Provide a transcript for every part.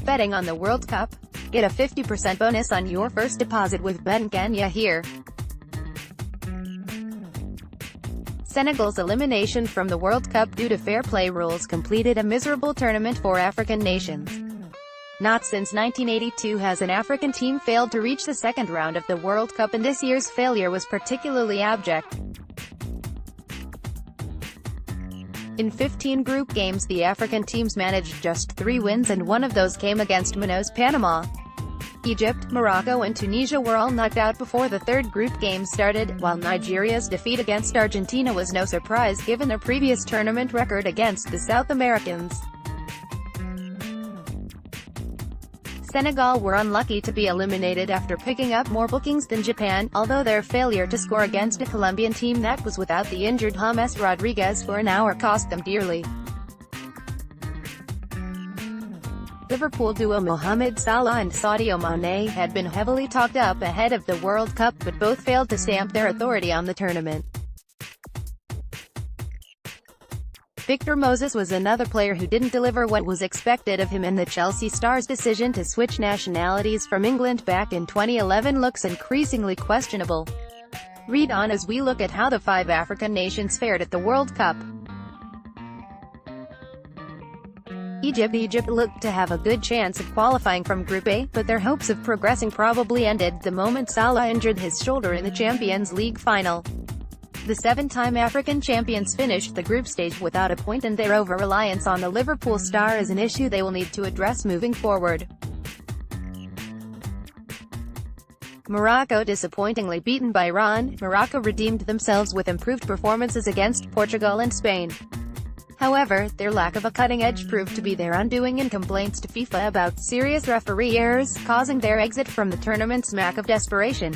Betting on the World Cup? Get a 50% bonus on your first deposit with BetInKenya here. Senegal's elimination from the World Cup due to fair play rules completed a miserable tournament for African nations. Not since 1982 has an African team failed to reach the second round of the World Cup, and this year's failure was particularly abject. In 15 group games, the African teams managed just 3 wins, and one of those came against minnows Panama. Egypt, Morocco and Tunisia were all knocked out before the third group game started, while Nigeria's defeat against Argentina was no surprise given their previous tournament record against the South Americans. Senegal were unlucky to be eliminated after picking up more bookings than Japan, although their failure to score against a Colombian team that was without the injured James Rodriguez for an hour cost them dearly. Liverpool duo Mohamed Salah and Sadio Mane had been heavily talked up ahead of the World Cup, but both failed to stamp their authority on the tournament. Victor Moses was another player who didn't deliver what was expected of him, and the Chelsea star's decision to switch nationalities from England back in 2011 looks increasingly questionable. Read on as we look at how the 5 African nations fared at the World Cup. Egypt looked to have a good chance of qualifying from Group A, but their hopes of progressing probably ended the moment Salah injured his shoulder in the Champions League final. The 7-time African champions finished the group stage without a point, and their over-reliance on the Liverpool star is an issue they will need to address moving forward. Morocco disappointingly beaten by Iran. Morocco redeemed themselves with improved performances against Portugal and Spain. However, their lack of a cutting edge proved to be their undoing, and complaints to FIFA about serious referee errors, causing their exit from the tournament smack of desperation.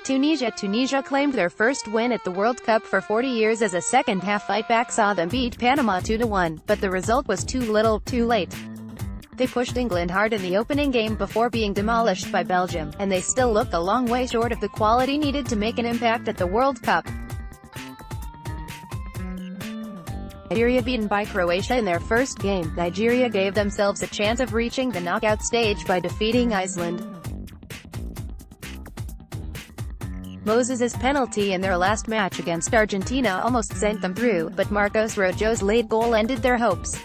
Tunisia claimed their first win at the World Cup for 40 years as a second-half fight-back saw them beat Panama 2-1, but the result was too little, too late. They pushed England hard in the opening game before being demolished by Belgium, and they still look a long way short of the quality needed to make an impact at the World Cup. Nigeria beaten by Croatia in their first game. Nigeria gave themselves a chance of reaching the knockout stage by defeating Iceland. Moses' penalty in their last match against Argentina almost sent them through, but Marcos Rojo's late goal ended their hopes.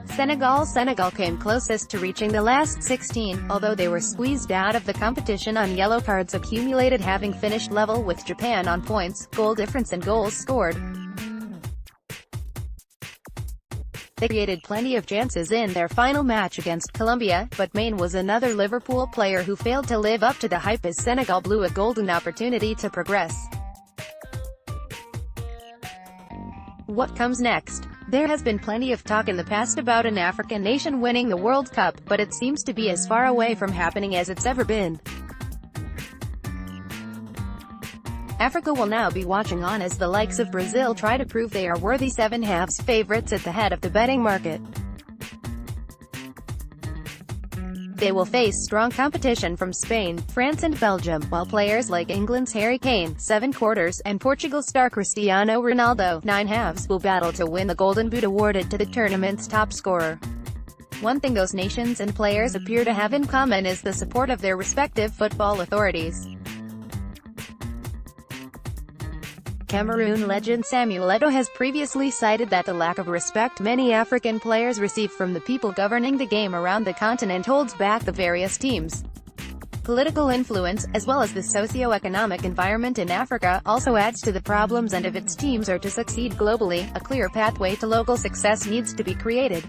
Senegal came closest to reaching the last 16, although they were squeezed out of the competition on yellow cards accumulated, having finished level with Japan on points, goal difference and goals scored. They created plenty of chances in their final match against Colombia, but Maine was another Liverpool player who failed to live up to the hype as Senegal blew a golden opportunity to progress. What comes next? There has been plenty of talk in the past about an African nation winning the World Cup, but it seems to be as far away from happening as it's ever been. Africa will now be watching on as the likes of Brazil try to prove they are worthy 7/2 favorites at the head of the betting market. They will face strong competition from Spain, France and Belgium, while players like England's Harry Kane, 7 quarters, and Portugal's star Cristiano Ronaldo, 9/2, will battle to win the Golden Boot awarded to the tournament's top scorer. One thing those nations and players appear to have in common is the support of their respective football authorities. Cameroon legend Samuel Eto'o has previously cited that the lack of respect many African players receive from the people governing the game around the continent holds back the various teams. Political influence, as well as the socio-economic environment in Africa, also adds to the problems, and if its teams are to succeed globally, a clear pathway to local success needs to be created.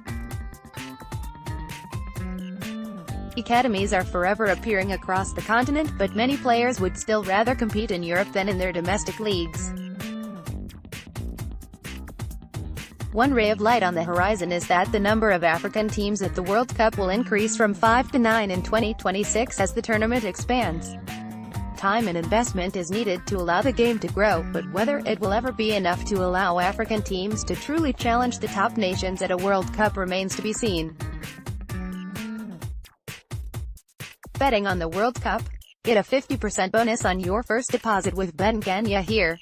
Academies are forever appearing across the continent, but many players would still rather compete in Europe than in their domestic leagues. One ray of light on the horizon is that the number of African teams at the World Cup will increase from 5 to 9 in 2026 as the tournament expands. Time and investment is needed to allow the game to grow, but whether it will ever be enough to allow African teams to truly challenge the top nations at a World Cup remains to be seen. Betting on the World Cup? Get a 50% bonus on your first deposit with BetInKenya here.